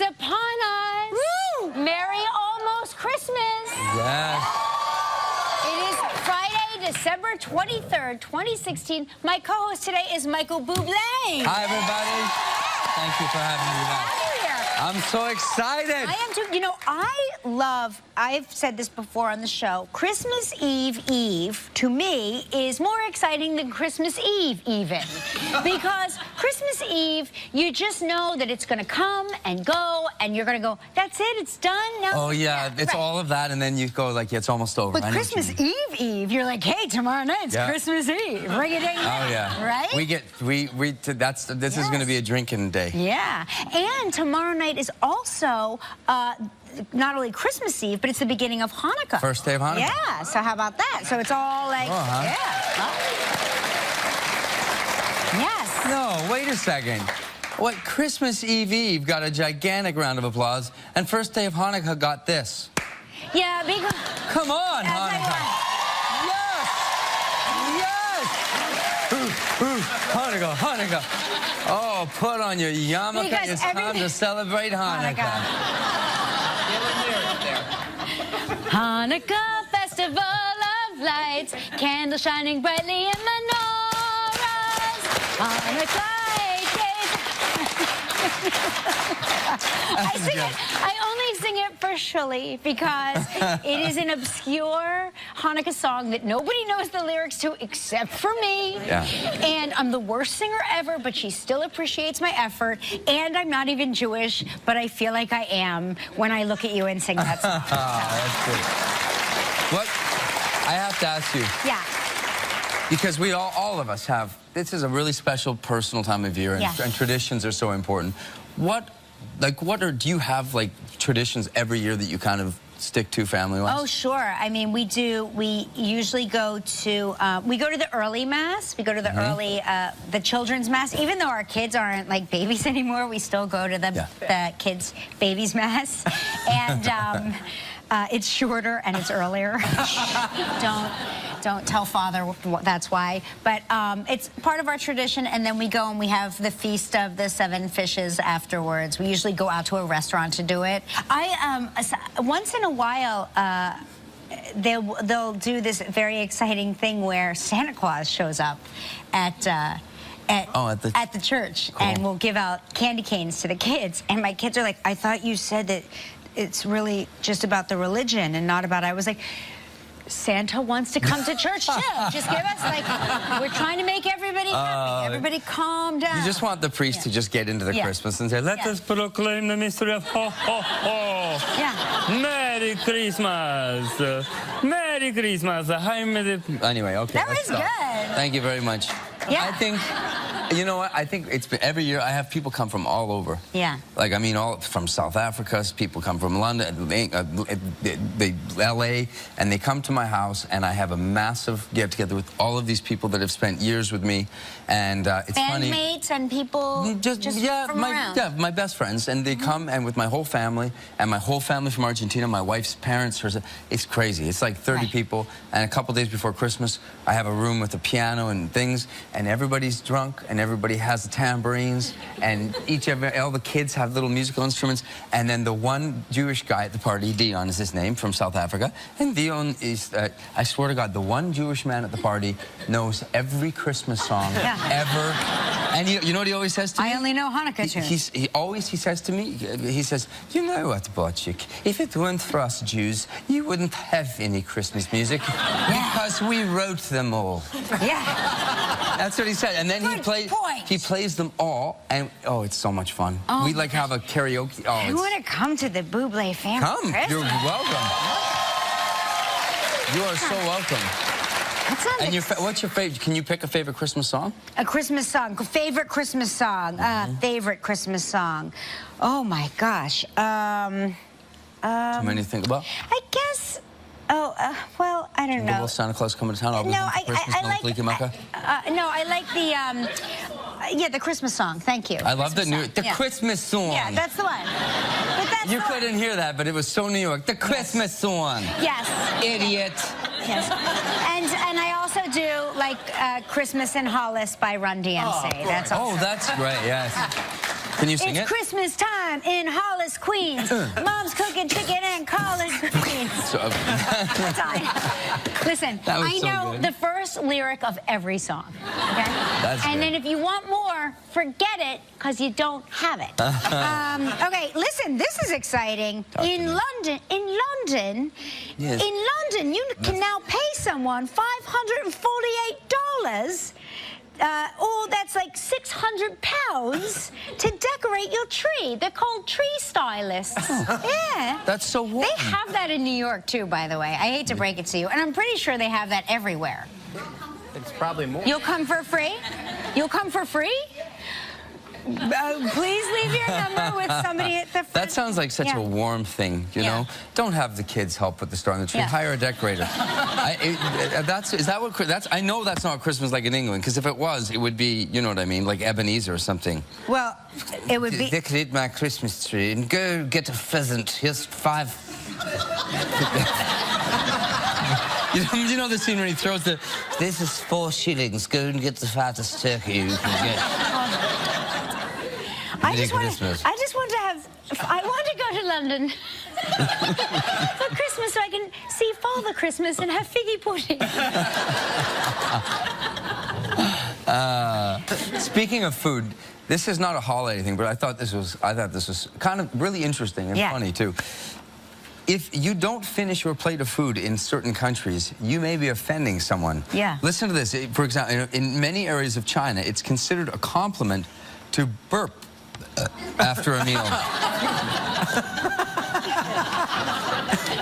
upon us. Woo! Merry almost Christmas. Yes. It is Friday, December 23rd, 2016. My co-host today is Michael Bublé. Hi, everybody. Thank you for having me back. I'm so excited. I am too. You know, I've said this before on the show, Christmas Eve to me is more exciting than Christmas Eve even. Because Christmas Eve, you just know that it's going to come and go, and you're going to go, that's it, it's done. Now, Oh, yeah, it's all of that, and then you go like, yeah, it's almost over. But Christmas Eve, you're like, hey, tomorrow night's Christmas Eve. Ring it in. Oh, yeah. Right? This is going to be a drinking day. Yeah. And tomorrow night is also not only Christmas Eve, but it's the beginning of Hanukkah. First day of Hanukkah. Yeah, so how about that? So it's all like, Yes. No, wait a second. What, Christmas Eve got a gigantic round of applause, and first day of Hanukkah got this. Yeah, because... Come on, Hanukkah. Yes! Hanukkah. Oh, put on your yarmulke. Because it's time to celebrate Hanukkah. Hanukkah, festival of lights, candles shining brightly in menorahs. Hanukkah, 8 days. I only sing it for Shirley because it is an obscure Hanukkah song that nobody knows the lyrics to except for me. Yeah. And I'm the worst singer ever, but she still appreciates my effort. And I'm not even Jewish, but I feel like I am when I look at you and sing that song. That's good. What? I have to ask you. Yeah. Because we all of us have, this is a really special personal time of year, and traditions are so important. Do you have like traditions every year that you kind of stick to family-wise? Oh, sure. I mean, we do. We usually go to the early mass. We go to the early, the children's mass. Even though our kids aren't like babies anymore, we still go to the kids' babies' mass. And it's shorter and it's earlier. Don't tell Father that's why. But it's part of our tradition, and then we go and we have the Feast of the 7 Fishes afterwards. We usually go out to a restaurant to do it. Once in a while, they'll do this very exciting thing where Santa Claus shows up at the church, and we'll give out candy canes to the kids. And my kids are like, I thought you said that it's really just about the religion and not about... I was like, Santa wants to come to church too. Just give us, like, we're trying to make everybody happy. Everybody calm down. You just want the priest to just get into the Christmas and say, let us proclaim the mystery of ho, ho, ho. Yeah. Merry Christmas. Merry Christmas. Anyway, okay. That was good. Thank you very much. Yeah. I think, you know what? I think it's been, every year I have people come from all over. Yeah. Like, I mean, all from South Africa, people come from London, LA, and they come to my house, and I have a massive get-together with all of these people that have spent years with me, and it's funny. Bandmates and people just from around. Yeah, my best friends, and they come, and with my whole family, and my whole family from Argentina, my wife's parents, it's crazy. It's like 30 people, and a couple days before Christmas, I have a room with a piano and things, and everybody's drunk, and everybody has the tambourines, and all the kids have little musical instruments, and then the one Jewish guy at the party, Dion is his name, from South Africa, and Dion is, I swear to God, the one Jewish man at the party knows every Christmas song ever, and you know what he always says to me? I only know Hanukkah tunes. He says to me, he says, you know what, Bocik, if it weren't for us Jews, you wouldn't have any Christmas music, because we wrote them all. Yeah. That's what he said, and then he plays them all, and oh, it's so much fun. We like have a karaoke. Oh, I want to come to the Bublé family. Come, Christmas. you're welcome. You are so welcome. And what's your favorite? Can you pick a favorite Christmas song? A Christmas song. Favorite Christmas song. Favorite Christmas song. Oh my gosh. Too many to think about? I guess. Well, I don't know. Will Santa Claus coming to town? No, I like the Christmas song. Thank you. I love the Christmas song. Yeah, that's the one. But that's you couldn't hear that, but it was so New York. The Christmas song. Yes. Idiot. Yes. And I also do like Christmas in Hollis by Run DMC. That's great. Yes. Can you sing it? It's Christmas time in Hollis, Queens. Mom's cooking chicken and collard greens. Listen, I know the first lyric of every song, okay? And then if you want more, forget it, because you don't have it. Okay, listen, this is exciting. In London, yes. In London, you can now pay someone $548, or that's like £600 to decorate your tree. They're called tree stylists. Yeah. That's so warm. They have that in New York, too, by the way. I hate to break it to you. And I'm pretty sure they have that everywhere. It's probably more. You'll come for free? You'll come for free? Please leave your number with somebody at the front. That sounds like such a warm thing, you know? Don't have the kids help with the star on the tree. Hire a decorator. I know that's not Christmas like in England, because if it was, it would be, you know what I mean, like Ebenezer or something. Well, it would be... Decorate my Christmas tree and go get a pheasant. Here's 5... You know the scene when he throws the... This is 4 shillings. Go and get the fattest turkey you can get. I just want to go to London for Christmas so I can see Father Christmas and have figgy pudding. Speaking of food, this is not a holiday thing, but I thought this was kind of really interesting and funny too. If you don't finish your plate of food in certain countries, you may be offending someone. Yeah. Listen to this. For example, in many areas of China, it's considered a compliment to burp after a meal.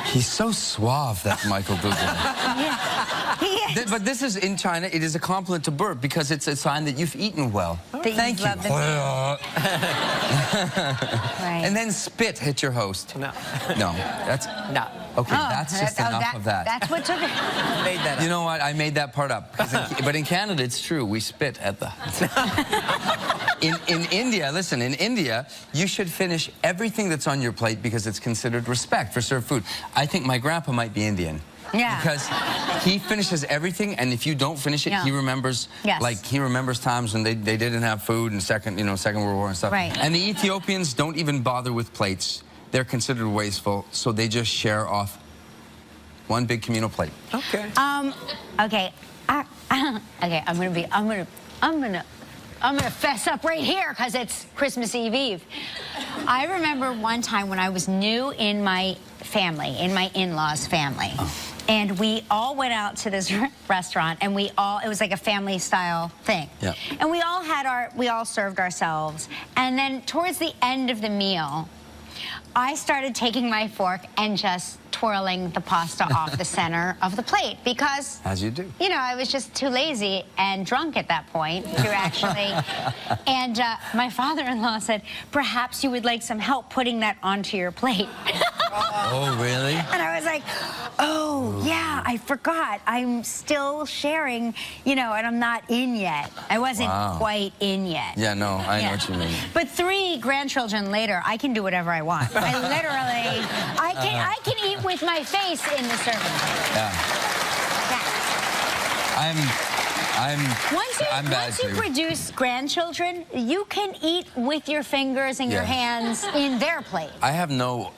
He's so suave, that Michael Bublé. But this is, in China, it is a compliment to burp because it's a sign that you've eaten well. Thank you. And then spit hit your host. No. No. That's... No. Okay, that's just enough of that. That's what took it. Made that up. You know what? I made that part up. But in Canada, it's true. We spit at the... In India, listen, in India, you should finish everything that's on your plate because it's considered respect for served food. I think my grandpa might be Indian. Yeah. Because he finishes everything, and if you don't finish it, he remembers, like, he remembers times when they didn't have food and Second World War and stuff. Right. And the Ethiopians don't even bother with plates. They're considered wasteful, so they just share off one big communal plate. Okay. Okay. Okay, I'm gonna fess up right here because it's Christmas Eve. I remember one time when I was new in my family, in my in-laws' family, and we all went out to this restaurant, and it was like a family-style thing. Yeah. And we all served ourselves, and then towards the end of the meal, I started taking my fork and just twirling the pasta off the center of the plate because... As you do. You know, I was just too lazy and drunk at that point to actually... And my father-in-law said, perhaps you would like some help putting that onto your plate. Oh, really? And I was like, oh, yeah, I forgot. I'm still sharing, you know, and I'm not in yet. I wasn't quite in yet. Yeah, no, I know what you mean. But 3 grandchildren later, I can do whatever I want. I literally, I can eat with my face in the serving plate. Yeah. Once you produce grandchildren, you can eat with your fingers and your hands in their plate. I have no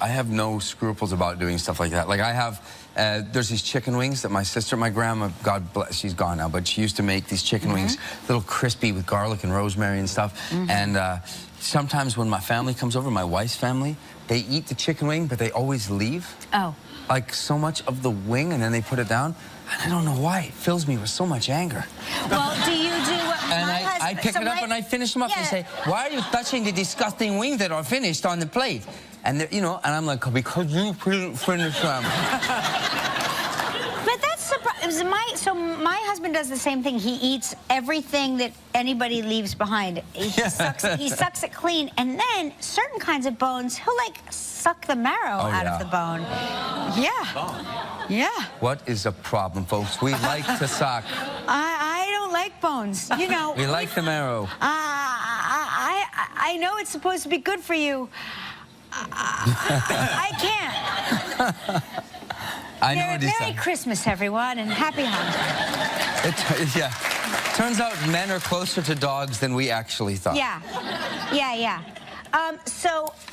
scruples about doing stuff like that. Like I have, there's these chicken wings that my grandma, God bless, she's gone now, but she used to make these chicken wings, little crispy with garlic and rosemary and stuff. And sometimes when my family comes over, my wife's family, they eat the chicken wing, but they always leave. Oh. Like so much of the wing, and then they put it down. And I don't know why. It fills me with so much anger. Well, do you do what and I pick it up and I finish them up and say, why are you touching the disgusting wings that are finished on the plate? And, you know, and I'm like, because you finished them. But that's surprising. So my husband does the same thing. He eats everything that anybody leaves behind. He sucks it clean. And then certain kinds of bones, he'll like suck the marrow out of the bone. Yeah. Yeah. What is the problem, folks? We like to suck. I don't like bones. You know. We like the marrow. I know it's supposed to be good for you. I can't. I know what he's saying. Merry Christmas, everyone, and Happy Hanukkah. Yeah. Turns out men are closer to dogs than we actually thought. Yeah. Yeah, yeah.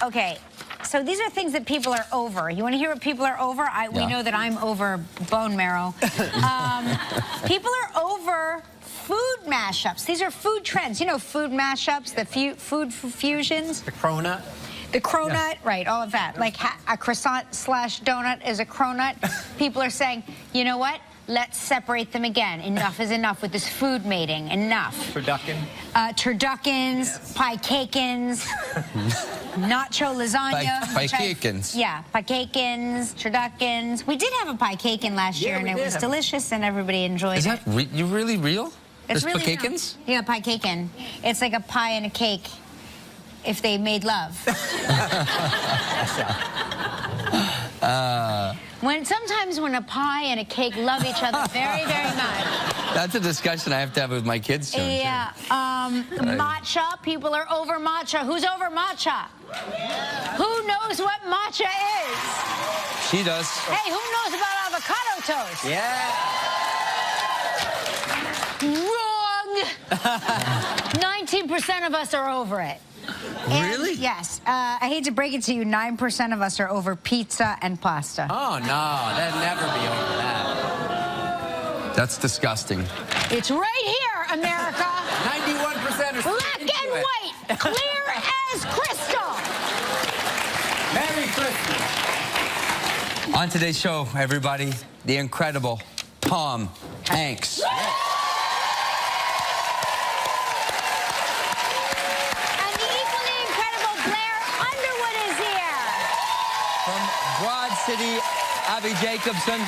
Okay. So these are things that people are over. You want to hear what people are over? We know that I'm over bone marrow. People are over food mashups. These are food trends. You know, food mashups, the food fusions. The cronut. The cronut, right, all of that. Like a croissant slash donut is a cronut. People are saying, you know what? Let's separate them again. Enough is enough with this food mating. Enough. Turducken. Turduckens, yes. Pie-cakins, nacho lasagna. Pie-cakins. Yeah, pie-cakins, turduckens. We did have a pie-cakin last year, and it was delicious, and everybody enjoyed it. Is that you really real? It's There's really pie-cakins? Yeah, pie-cakin. It's like a pie and a cake if they made love. Sometimes when a pie and a cake love each other very, very much. That's a discussion I have to have with my kids soon. Yeah. Matcha. People are over matcha. Who's over matcha? Who knows what matcha is? She does. Hey, who knows about avocado toast? Yeah. Wrong. 19% of us are over it. And really? Yes. I hate to break it to you, 9% of us are over pizza and pasta. Oh, no. That'd never be over that. That's disgusting. It's right here, America. 91% are black and white, clear as crystal. Merry Christmas. On today's show, everybody, the incredible Tom Hanks. City, Abbi Jacobson.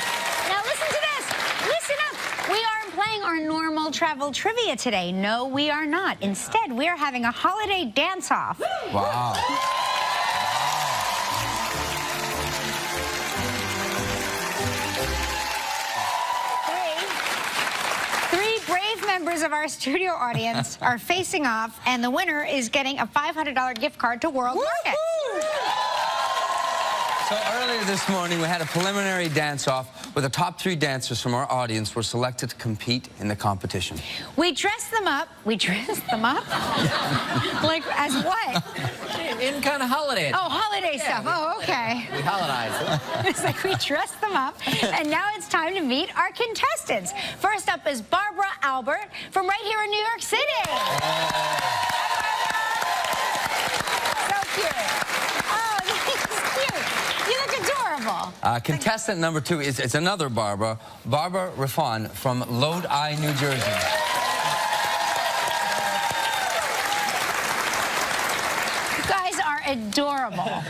Now listen to this. Listen up. We aren't playing our normal travel trivia today. No, we are not. Instead, we are having a holiday dance-off. Wow. Three brave members of our studio audience are facing off, and the winner is getting a $500 gift card to World Market. So earlier this morning, we had a preliminary dance-off where the top 3 dancers from our audience were selected to compete in the competition. We dressed them up. We dressed them up? Like, as what? In kind of holiday. Oh, holiday stuff. Oh, okay. We holidized it. It's like we dressed them up, and now it's time to meet our contestants. First up is Barbara Albert from right here in New York City. So cute. Contestant number 2 it's another Barbara Raffan from Lodi, New Jersey. You guys are adorable.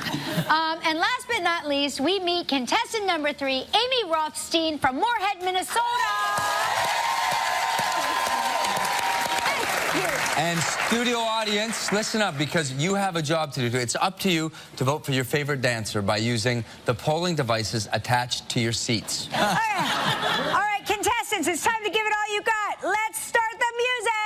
And last but not least, we meet contestant number 3, Amy Rothstein from Moorhead, Minnesota. And studio audience, listen up, because you have a job to do. It's up to you to vote for your favorite dancer by using the polling devices attached to your seats. All right, contestants, it's time to give it all you got. Let's start the music.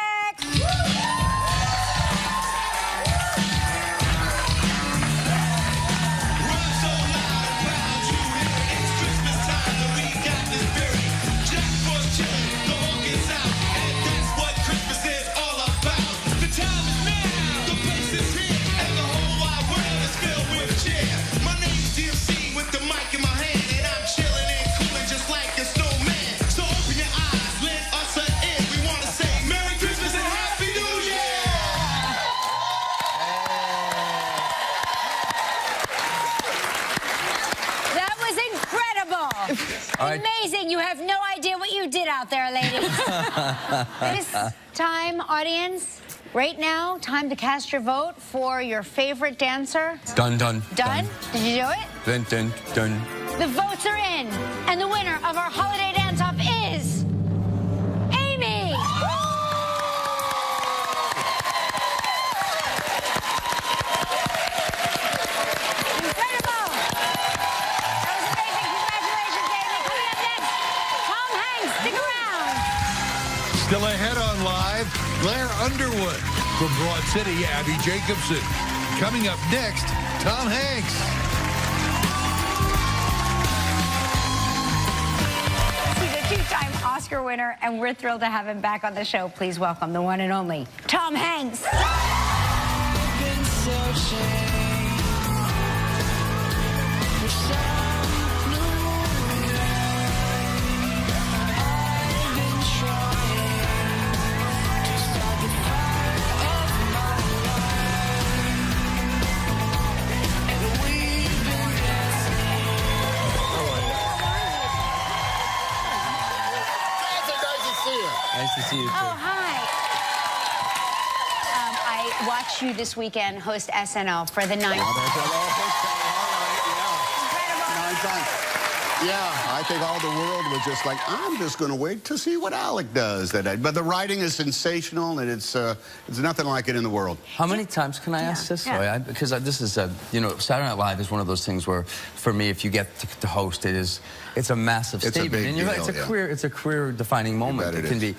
Amazing. You have no idea what you did out there, ladies. This time, audience, right now, time to cast your vote for your favorite dancer. Dun, dun, done. Did you do it? Dun, dun, dun. The votes are in, and the winner of our holiday dance-off is Amy. Still ahead on Live, Blair Underwood. From Broad City, Abbi Jacobson. Coming up next, Tom Hanks. He's a 2-time Oscar winner, and we're thrilled to have him back on the show. Please welcome the one and only Tom Hanks. Nice to see you, too. Oh, hi. I watched you this weekend host SNL for the ninth. Yeah, I think all the world was just like, I'm just going to wait to see what Alec does that night. But the writing is sensational, and it's nothing like it in the world. How many times can I ask this? Yeah. Because this is, you know, Saturday Night Live is one of those things where, for me, if you get to host, it's a massive statement. It's a big deal, it's a career-defining moment. It can be.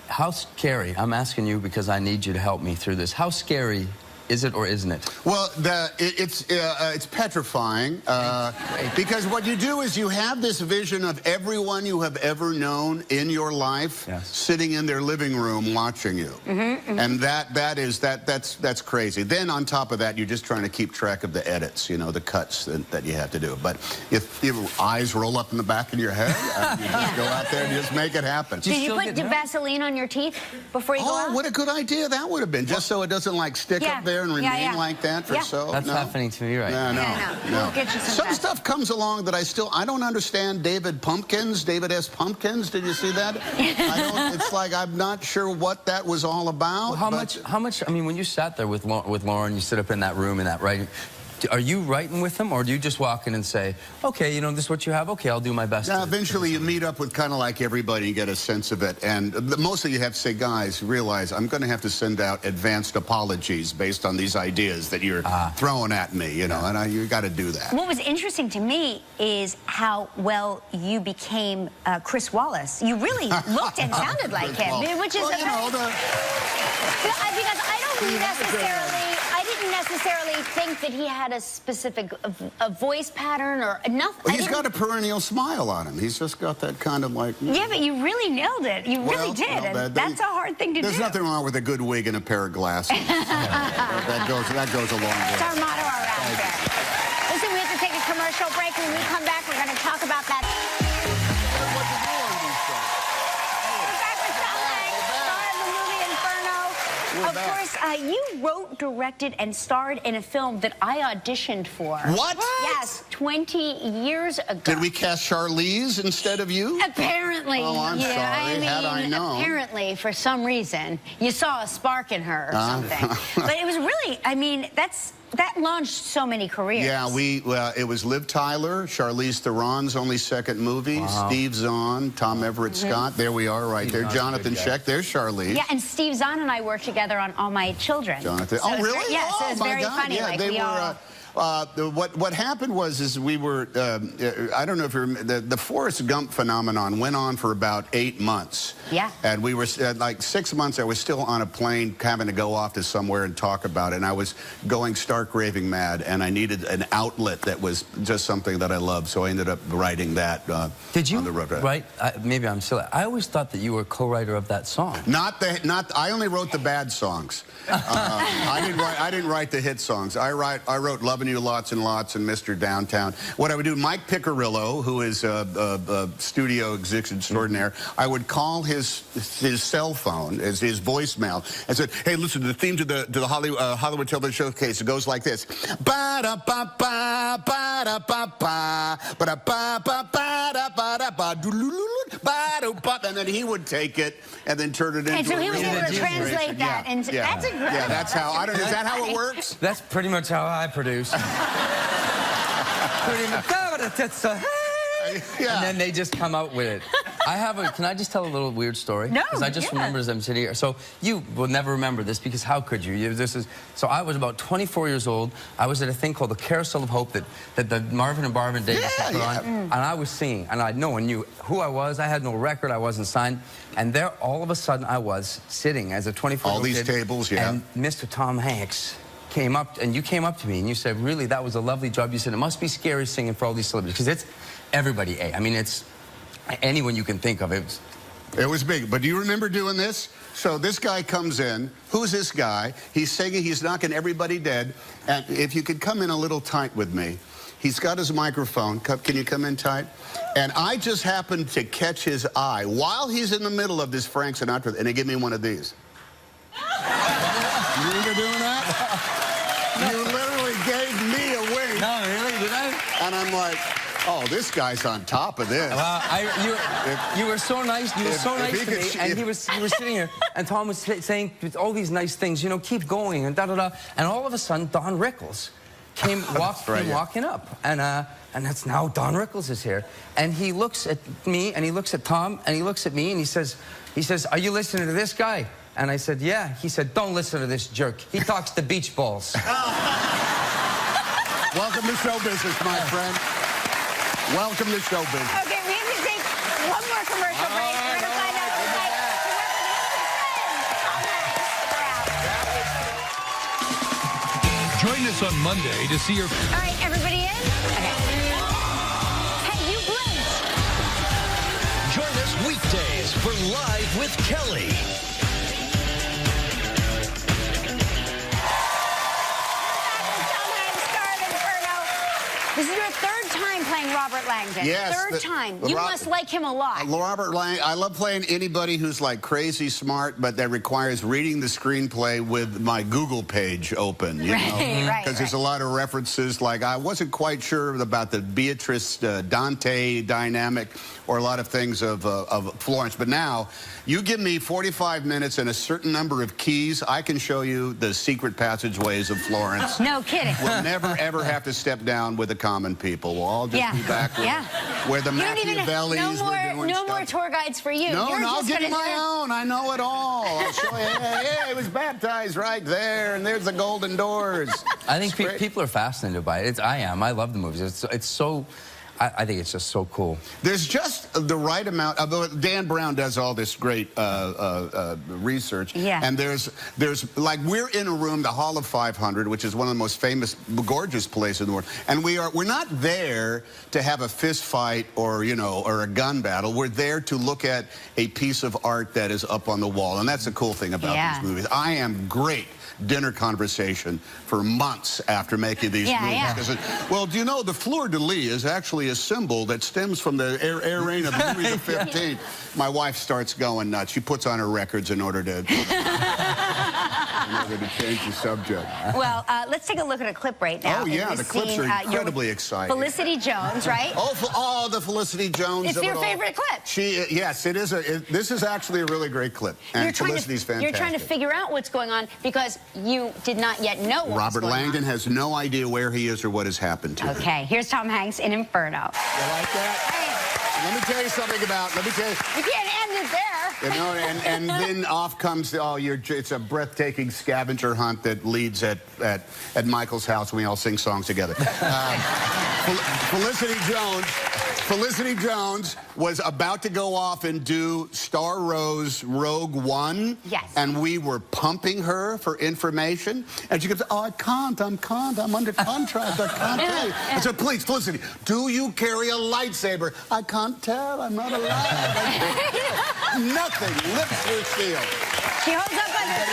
How scary? I'm asking you because I need you to help me through this. How scary is it or isn't it? Well, it's petrifying because what you do is you have this vision of everyone you have ever known in your life sitting in their living room watching you, and that's crazy. Then on top of that, you're just trying to keep track of the edits, you know, the cuts that you have to do. But if your eyes roll up in the back of your head, you just go out there and just make it happen. Did you put Vaseline on your teeth before you go out? Oh, what a good idea that would have been, just so it doesn't like stick up there and remain like that for so. That's happening to me right now. No. We'll get you some stuff comes along that I don't understand. David S. Pumpkins, did you see that? It's like I'm not sure what that was all about. Well, how much, I mean, when you sat there with Lauren, you sit up in that room in that writing, are you writing with them, or do you just walk in and say, okay, you know, this is what you have, okay, I'll do my best? Yeah, eventually you meet up with kind of like everybody and get a sense of it, and mostly you have to say, guys, realize I'm going to have to send out advanced apologies based on these ideas that you're throwing at me, you know, and you got to do that. What was interesting to me is how well you became Chris Wallace. You really looked and sounded like him, which is because I didn't necessarily think that he had a specific voice pattern or nothing. Well, he's got a perennial smile on him. He's just got that kind of like... Yeah, but you really nailed it. You really did. And that's a hard thing to do. There's nothing wrong with a good wig and a pair of glasses. that goes a long way. That's our motto around here. Listen, we have to take a commercial break. When we come back, we're going to talk about that. Of course, you wrote, directed, and starred in a film that I auditioned for. What? Yes, 20 years ago. Did we cast Charlize instead of you? Apparently. Oh, I'm sorry. Had I known. Apparently, for some reason, you saw a spark in her or something. But it was really, I mean, that launched so many careers. Yeah, it was Liv Tyler, Charlize Theron's only second movie, Steve Zahn, Tom Everett Scott. There we are right there. Jonathan Scheck, there's Charlize. Yeah, and Steve Zahn and I worked together on All My Children. Jonathan. So really? Yeah, so it was very funny. Yeah, like they were... what happened was we were, I don't know if you remember, the Forrest Gump phenomenon went on for about 8 months. Yeah. And we were, like 6 months, I was still on a plane having to go off to somewhere and talk about it. And I was going stark raving mad, and I needed an outlet that was just something that I loved. So I ended up writing that Did you on the road. write? Maybe I'm silly. I always thought that you were co-writer of that song. I only wrote the bad songs. I didn't write the hit songs. I wrote Lovin' You Lots and Lots and Mr. Downtown. What I would do, Mike Piccirillo, who is a studio executive extraordinaire, I would call his cell phone, as his voicemail, and said, hey, listen to the theme to the Hollywood Television Showcase. It goes like this. Ba-da-ba-ba, ba-da-ba-ba, ba-da-ba-ba, ba-da-ba-da-ba, ba-da-ba, and then he would take it and then turn it into And so he was able to translate that. And that's a great... Yeah, that's how, I don't know, is that how it works? That's pretty much how I produce. And then they just come out with it. Can I just tell a little weird story? No, because I just remember as I'm sitting here. So you will never remember this because how could you? So I was about 24 years old. I was at a thing called the Carousel of Hope that the Marvin and Marvin Davis put on. And I was singing, and no one knew who I was. I had no record. I wasn't signed. And there, all of a sudden, I was sitting as a 24-year-old kid. All these tables, And Mr. Tom Hanks came up, and you came up to me, and you said, really, that was a lovely job. You said, it must be scary singing for all these celebrities, because it's everybody, I mean, it's anyone you can think of. It was It was big. But do you remember doing this? So this guy comes in. Who's this guy? He's singing. He's knocking everybody dead. And if you could come in a little tight with me. He's got his microphone. Can you come in tight? And I just happened to catch his eye while he's in the middle of this Frank Sinatra, and he gave me one of these. You remember doing that? You literally gave me a wink. No, really? Did I? And I'm like, oh, this guy's on top of this. You were so nice. You were so nice to me. And you were sitting here, and Tom was saying all these nice things. You know, keep going and da-da-da. And all of a sudden, Don Rickles came walking up. And that's now Don Rickles is here. And he looks at me, and he looks at Tom, and he looks at me, and he says, are you listening to this guy? And I said, yeah. He said, don't listen to this jerk. He talks to beach balls. Welcome to show business, my friend. Welcome to show business. Okay, we have to take one more commercial break. We're going to find out tonight to work with Join us on Monday to see your... All right, everybody in? Okay. Hey, you blinked. Join us weekdays for Live with Kelly. This is your third time playing Robert Langdon. Yes. Third time. You must like him a lot. Robert Langdon, I love playing anybody who's like crazy smart, but that requires reading the screenplay with my Google page open, you know? Right. Because there's a lot of references, like I wasn't quite sure about the Beatrice Dante dynamic or a lot of things of Florence. But now, you give me 45 minutes and a certain number of keys, I can show you the secret passageways of Florence. No kidding. We'll never, ever have to step down with the common people. We'll all just be back where the Machiavellis were doing No more tour guides for you. No, You're I'll just give you gonna my own. I know it all. I'll show you. Yeah, it was baptized right there, and there's the golden doors. I think people are fascinated by it. I am. I love the movies. It's so... I think it's just so cool. There's just the right amount. Dan Brown does all this great research. Yeah. And there's like we're in a room, the Hall of 500, which is one of the most famous, gorgeous places in the world. And we're not there to have a fist fight or or a gun battle. We're there to look at a piece of art that is up on the wall, and that's the cool thing about these movies. I am great dinner conversation for months after making these movies. Well, do you know the fleur-de-lis is actually a symbol that stems from the air reign of Louis XV. My wife starts going nuts. She puts on her records in order to change the subject. Well, let's take a look at a clip right now. Oh, yeah, the clips are incredibly exciting. Felicity Jones, right? Oh, the Felicity Jones. It's your favorite clip. Yes, it is. This is actually a really great clip. And Felicity's fantastic. You're trying to figure out what's going on because you did not yet know what Robert Langdon has no idea where he is or what has happened to him. Okay, here's Tom Hanks in Inferno. You like that? Hey. Let me tell you something about, You can't end it there. And then off comes, it's a breathtaking scavenger hunt that leads at Michael's house when we all sing songs together. Felicity Jones was about to go off and do Star Wars Rogue One. Yes. And we were pumping her for information. And she goes, I'm under contract, I can't tell you. I said, please, Felicity, do you carry a lightsaber? I can't tell, I'm not allowed. Nothing lifts her shield. She holds up on her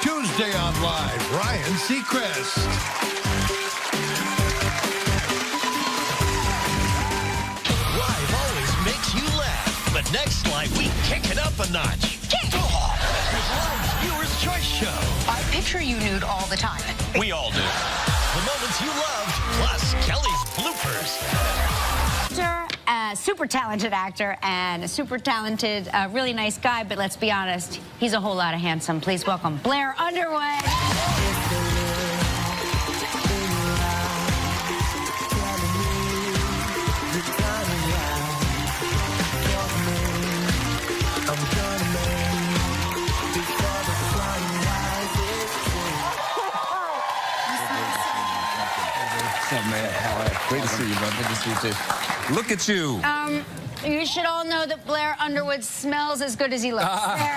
Tuesday on Live, Ryan Seacrest. Live always makes you laugh, but next Live we kick it up a notch. Live's Viewer's Choice Show. I picture you nude all the time. We all do. The moments you loved, plus Kelly's bloopers. A super talented actor and a super talented, really nice guy, but let's be honest, he's a whole lot of handsome. Please welcome Blair Underwood. What's up, man? How are you? Great to see you, bud. Good to see you, too. Look at you. You should all know that Blair Underwood smells as good as he looks. Blair,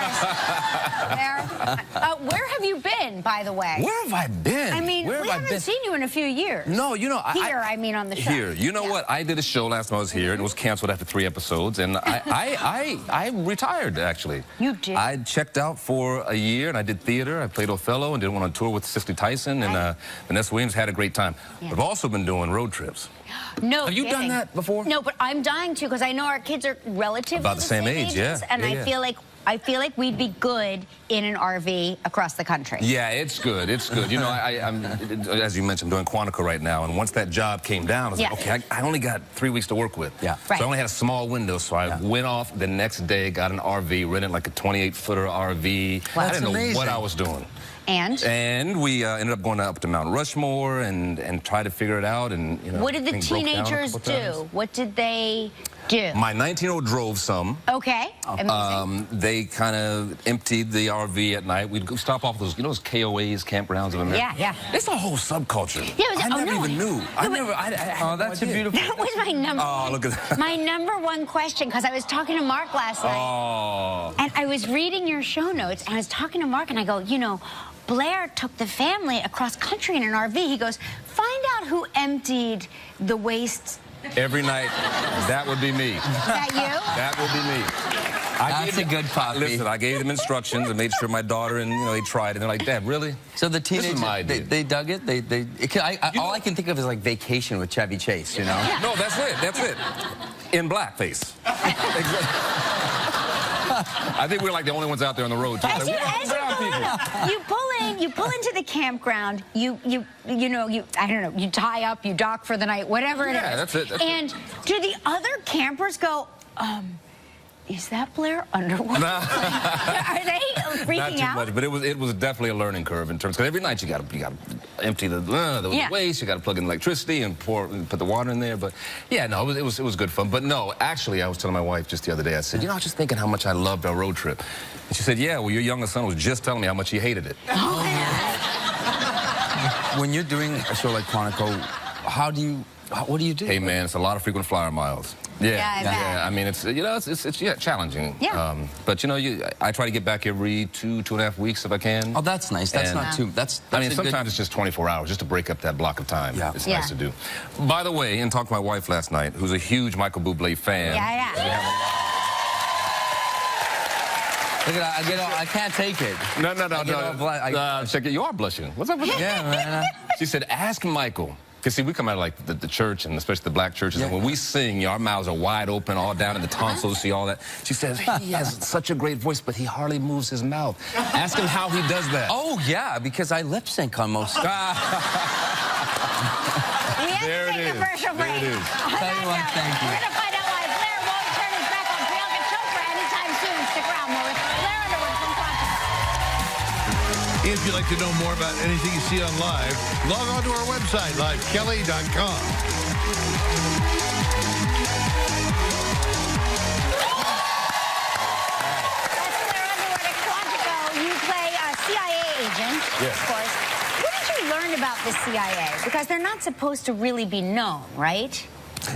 where have you been, by the way? Where have I been? I mean, where we have I haven't been? seen you in a few years. No, you know, I mean, on the show. Here, you know what? I did a show last time I was here, and it was canceled after 3 episodes, and I retired, actually. You did? I checked out for a year, and I did theater. I played Othello and did one on tour with Cicely Tyson, and Vanessa Williams. Had a great time. Yeah. I've also been doing road trips. No Have you kidding. done that before? No, but I'm dying to, because I know our kids are relatively about the same age, ages, and I feel like we'd be good in an RV across the country. Yeah, it's good. It's good. You know, I'm as you mentioned, I'm doing Quantico right now, and once that job came down, I was like, okay, I only got 3 weeks to work with. Yeah. Right. So I only had a small window, so I went off the next day, got an RV, rented like a 28-footer RV. Wow, I didn't know amazing. what I was doing. And we ended up going up to Mount Rushmore and try to figure it out. And you know, what did the teenagers do? What did they do? My 19-year-old drove some. Okay. Amazing. They kind of emptied the RV at night. We'd go stop off those, you know, those KOAs, campgrounds of America. Yeah. It's a whole subculture. Yeah, I never even knew. Oh, that's a beautiful. That was my number. Oh, look at that. My number one question, because I was talking to Mark last night. Oh. And I was reading your show notes, and I was talking to Mark, and I go, you know, Blair took the family across country in an RV. He goes, find out who emptied the waste. Every night, that would be me. Is that you? That would be me. That's a good puppy. Listen, I gave them instructions and made sure my daughter and, you know, they tried it. And they're like, Dad, really? So the teenagers, my idea. they dug it? All I can think of is like Vacation with Chevy Chase, you know? Yeah. No, that's it. That's it. In blackface. I think we're like the only ones out there on the road. As you pull into the campground, I don't know, you tie up, you dock for the night, whatever it is. Yeah, that's it. And do the other campers go, is that Blair Underwood? Are they freaking Not too out? much, but it was definitely a learning curve in terms, because every night you got to empty the waste, you got to plug in electricity and put the water in there. But yeah, no, it was good fun. But no, actually, I was telling my wife just the other day. I said, you know, I was just thinking how much I loved our road trip, and she said, yeah, well, your youngest son was just telling me how much he hated it. When you're doing a show like Quantico, what do you do? Hey man, it's a lot of frequent flyer miles. Yeah, I mean, it's challenging. Yeah. But you know, I try to get back every 2.5 weeks if I can. Oh, that's nice. That's not too. I mean, sometimes it's just 24 hours just to break up that block of time. Yeah. It's nice to do. By the way, and talked to my wife last night, who's a huge Michael Bublé fan. Yeah. Look at that, I can't take it. No. Check it. You are blushing. What's up with that? Yeah, man. She said, ask Michael. Because, see, we come out of, like, the church, and especially the black churches, and when we sing, our mouths are wide open, all down in the tonsils, see all that. She says, he has such a great voice, but he hardly moves his mouth. Ask him how he does that. Oh, yeah, because I lip sync on most stuff. There it is. Commercial break. Tell you what, thank you. We're going to find out why Blair won't turn his back on Priyanka Chopra anytime soon. Stick around. More with Blair Underwood from Quantico. If you'd like to know more about anything you see on Live, log on to our website, livekelly.com. You play a CIA agent, of course. What did you learn about the CIA? Because they're not supposed to really be known, right?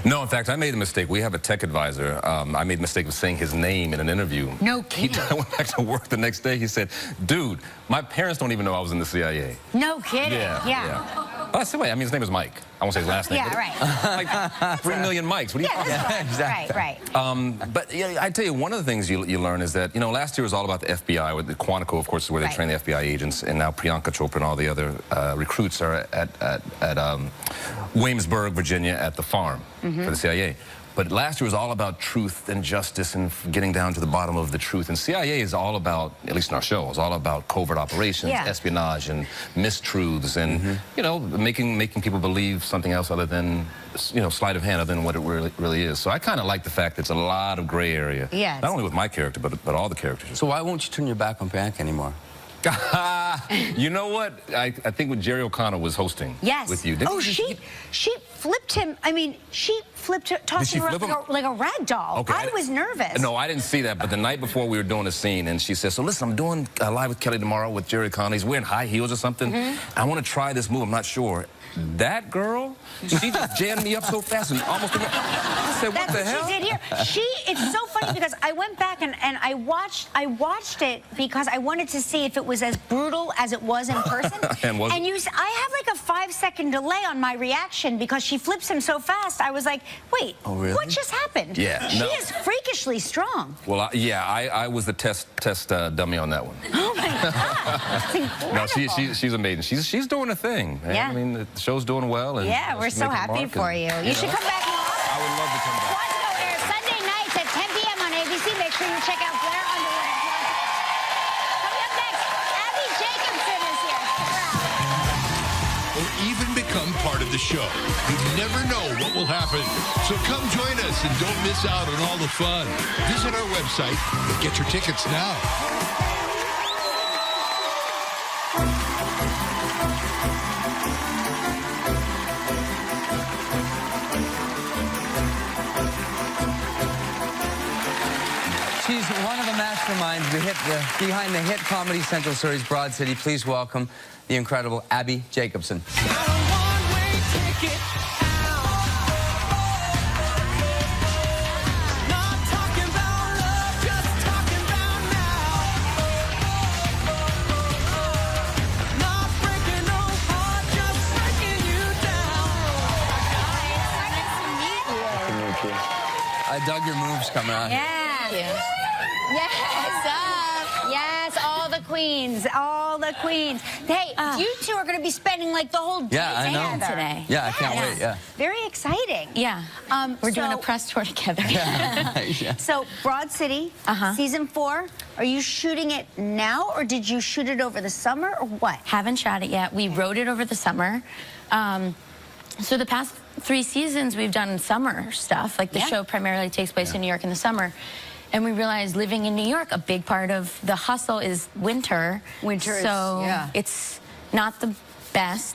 No, in fact, I made a mistake. We have a tech advisor. I made the mistake of saying his name in an interview. No kidding. I went back to work the next day. He said, dude, my parents don't even know I was in the CIA. No kidding. Yeah. But I said, wait, I mean, his name is Mike. I won't say his last name. Yeah, right. Like 3 million Mikes. What are you talking about? Exactly. Right. But yeah, I tell you, one of the things you learn is that, you know, last year was all about the FBI. With the Quantico, of course, is where they train the FBI agents, and now Priyanka Chopra and all the other recruits are at Williamsburg, Virginia, at the farm for the CIA. But last year was all about truth and justice and getting down to the bottom of the truth. And CIA is all about, at least in our show, is all about covert operations, espionage, and mistruths, and you know, making people believe something else other than, you know, sleight of hand, other than what it really is. So I kind of like the fact that it's a lot of gray area. Yeah. Not only with my character, but all the characters. So why won't you turn your back on Priyanka anymore? You know what? I think when Jerry O'Connell was hosting with you. She flipped him. I mean, she flipped her, tossed him around like a rag doll. Okay, I was nervous. No, I didn't see that. But the night before we were doing a scene, and she said, so listen, I'm doing Live with Kelly tomorrow with Jerry O'Connell. He's wearing high heels or something. I want to try this move. I'm not sure. that girl, she just jammed me up so fast and almost... I said, what the hell? That's what she did here. It's so funny because I went back and I watched it because I wanted to see if it was as brutal as it was in person. And I have like a 5-second delay on my reaction because she flips him so fast. I was like, wait, what just happened? Yeah, she is freakishly strong. Well, I was the test dummy on that one. Oh my God! No, she's amazing. She's doing a thing, man. Yeah. I mean, the show's doing well. And yeah, we're so happy for you. You should come back and watch. I would love to come back. Quantico airs Sunday nights at 10 p.m. on ABC. Make sure you check out Blair Underwood. Coming up next, Abbi Jacobson is here. Or even become part of the show. You never know what will happen. So come join us and don't miss out on all the fun. Visit our website and get your tickets now. She's one of the masterminds behind the hit Comedy Central series Broad City. Please welcome the incredible Abbi Jacobson. I dug your moves coming out here. Yeah. Yes, yes, all the queens, all the queens. Hey, you two are going to be spending like the whole day today. Yeah, I can't wait. Yeah. Very exciting. Yeah. We're doing a press tour together. Yeah. So, Broad City, season 4. Are you shooting it now, or did you shoot it over the summer, or what? Haven't shot it yet. We wrote it over the summer. So the past 3 seasons, we've done summer stuff. Like the show primarily takes place in New York in the summer. And we realized living in New York, a big part of the hustle is winter. So it's not the best,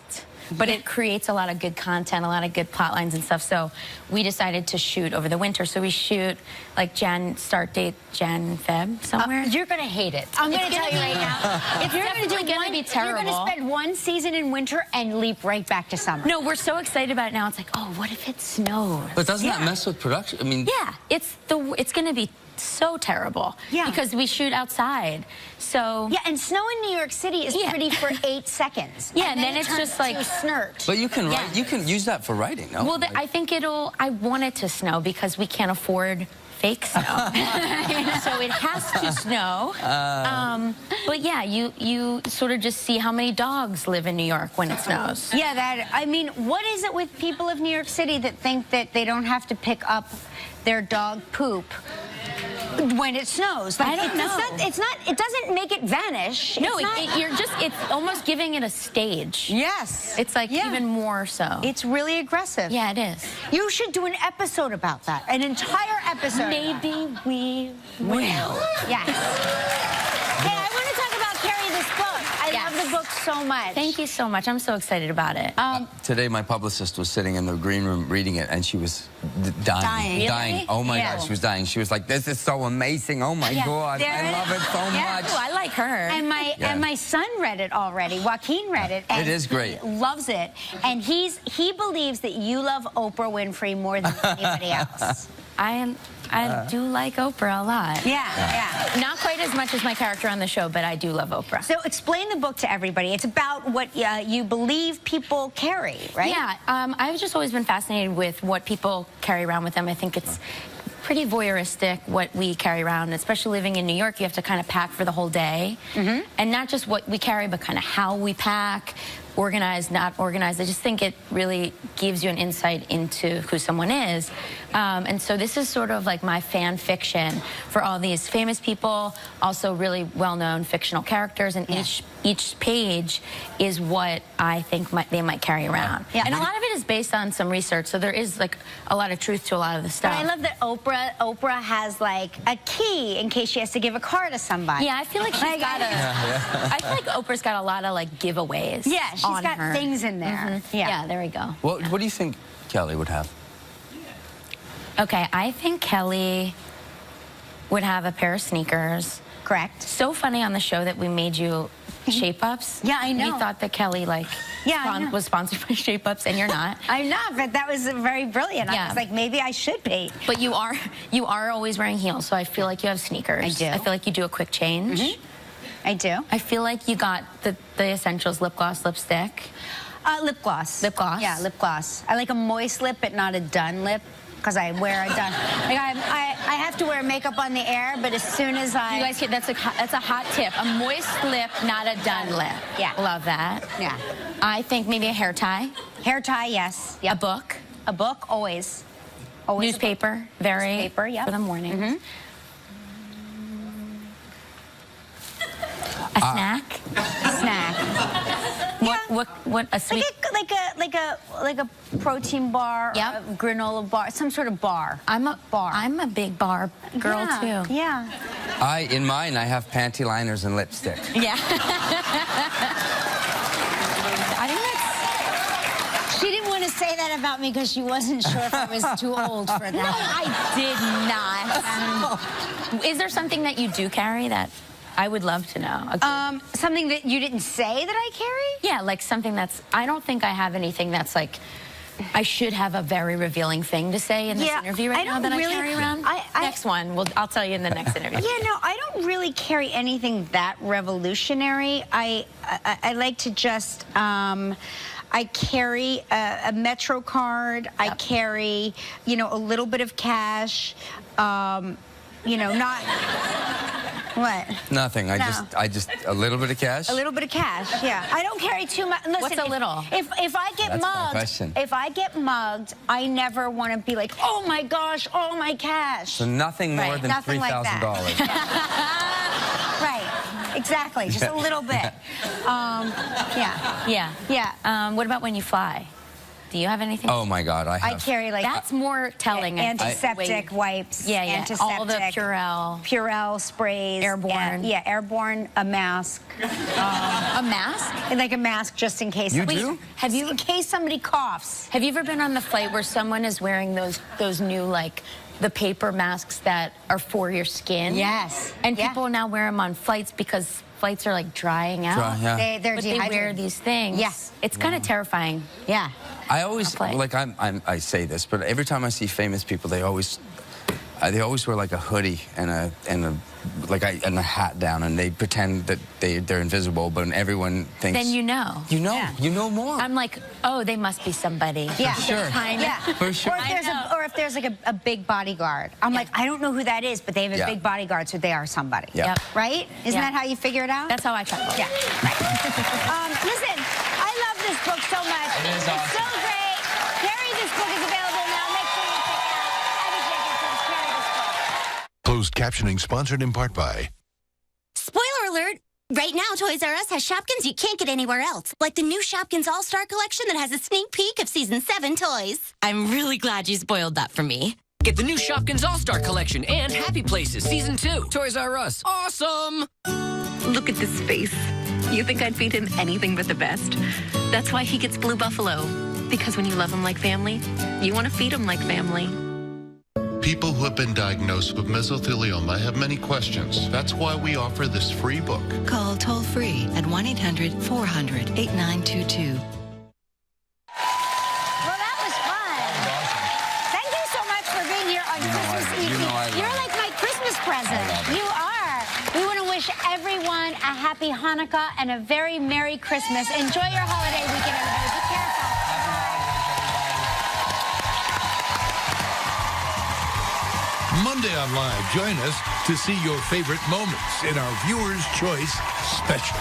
but it creates a lot of good content, a lot of good plot lines and stuff. So we decided to shoot over the winter. So we shoot like start date Jan, Feb, somewhere. You're going to hate it. I'm going to tell you right now. It's definitely going to be terrible. You're going to spend 1 season in winter and leap right back to summer. No, we're so excited about it now. It's like, oh, what if it snows? But doesn't that mess with production? I mean, yeah, it's going to be so terrible. Yeah. Because we shoot outside. So yeah, and snow in New York City is pretty for 8 seconds. Yeah, and then it's just like snert. But you can write. You can use that for writing. No? Well, I think I want it to snow because we can't afford fake snow. So it has to snow. But yeah, you sort of just see how many dogs live in New York when it snows. Yeah, I mean, what is it with people of New York City that think that they don't have to pick up their dog poop when it snows? Like, I don't know. It doesn't make it vanish. No, it's almost giving it a stage. Yes. It's like even more so. It's really aggressive. Yeah, it is. You should do an episode about that. An entire episode. Maybe we will. Yes. Hey, I want to talk about Carrie, this book. I love the book so much. Thank you so much. I'm so excited about it. Today, my publicist was sitting in the green room reading it, and she was dying. Really? Oh, my God, she was dying. She was like, this is so amazing. Oh, my God. I love it so much. Oh, I like her. And my son read it already. Joaquin read it. And it is great. He loves it. And he believes that you love Oprah Winfrey more than anybody else. I do like Oprah a lot. Yeah. Not quite as much as my character on the show, but I do love Oprah. So explain the book to everybody. It's about what you believe people carry, right? Yeah. I've just always been fascinated with what people carry around with them. I think it's pretty voyeuristic what we carry around, especially living in New York. You have to kind of pack for the whole day. And not just what we carry, but kind of how we pack, organized, not organized. I just think it really gives you an insight into who someone is. And so this is sort of like my fan fiction for all these famous people, also really well-known fictional characters, and each page is what I think they might carry around. Yeah. And a lot of it is based on some research, so there is like a lot of truth to a lot of the stuff. But I love that Oprah has like a key in case she has to give a car to somebody. Yeah, I feel like she's got I feel like Oprah's got a lot of like giveaways. Yeah, she's got things in there. Yeah, there we go. What do you think Kelly would have? Okay, I think Kelly would have a pair of sneakers. Correct. So funny on the show that we made you Shape-Ups. Yeah, I know. We thought that Kelly, like, was sponsored by Shape-Ups, and you're not. I'm not, but that was very brilliant. Yeah. I was like, maybe I should be. But you are always wearing heels, so I feel like you have sneakers. I do. I feel like you do a quick change. I do. I feel like you got the essentials: lip gloss, lipstick. Lip gloss. Lip gloss? Yeah, lip gloss. I like a moist lip, but not a done lip, because I wear a done. Like I have to wear makeup on the air, but as soon as I... You guys, that's a hot tip. A moist lip, not a done lip. Yeah. Love that. Yeah. I think maybe a hair tie. Hair tie, yes. Yep. A book. A book, always. Always. Newspaper, very Newspaper, yep. for the morning. A snack. Snack. What a sweet Like a protein bar, Yep. a granola bar, some sort of bar. I'm a big bar girl too. Yeah. In mine, I have panty liners and lipstick. Yeah. I think that's... She didn't want to say that about me because she wasn't sure if I was too old for that. No, I did not. Is there something that you do carry that I would love to know? Something that you didn't say that I carry? Yeah, like something that's... I don't think I have anything that's like... I should have a very revealing thing to say in this interview right now that I carry around. Next one, I'll tell you in the next interview. Yeah, no, I don't really carry anything that revolutionary. I like to just... I carry a Metro card. Yep. I carry, you know, a little bit of cash. You know, not... What? Nothing. I just a little bit of cash. A little bit of cash. Yeah. I don't carry too much. Listen, what's a little? If I get That's my mugged, question. if I get mugged, I never want to be like, oh my gosh, all my cash. So nothing more than Nothing like $3,000. Right. Exactly. Just a little bit. Yeah. Yeah. What about when you fly? Do you have anything? Oh my God, I carry like... That's more telling. Antiseptic wipes. Yeah, antiseptic, all the Purell sprays. Airborne. Airborne, a mask. A mask? Like a mask just in case. You do? Have you... In case somebody coughs. Have you ever been on the flight where someone is wearing those new, like, the paper masks that are for your skin? Yes. And people now wear them on flights because flights are, like, drying out. They're but they wear these things. Yes. It's kind of terrifying. Yeah. I always, like, I say this, but every time I see famous people, they always wear like a hoodie and a hat down, and they pretend that they're invisible, but everyone thinks. Then you know. You know. Yeah. You know more. I'm like, oh, they must be somebody. Yeah. For sure. For sure. Or if there's like a big bodyguard. I'm like, I don't know who that is, but they have a big bodyguard, so they are somebody. Yep. Right? Isn't that how you figure it out? That's how I try. Yeah. Right. Listen, I love this book so much. It is awesome. It's so great. Carrie, this book is available now. Make sure you check it out. Abbi Jacobson's Carrie, this book. Closed captioning sponsored in part by... Spoiler alert! Right now, Toys R Us has Shopkins you can't get anywhere else. Like the new Shopkins All-Star Collection that has a sneak peek of Season 7 toys. I'm really glad you spoiled that for me. Get the new Shopkins All-Star Collection and Happy Places Season 2. Toys R Us. Awesome! Look at this face. You think I'd feed him anything but the best? That's why he gets Blue Buffalo. Because when you love him like family, you want to feed him like family. People who have been diagnosed with mesothelioma have many questions. That's why we offer this free book. Call toll-free at 1-800-400-8922. Well, that was fun. Thank you so much for being here on Christmas Eve. You're like my Christmas present. You are. We want to wish everyone a happy Hanukkah and a very Merry Christmas. Enjoy your holiday weekend, everybody. Be careful. Monday on Live, join us to see your favorite moments in our Viewer's Choice Special.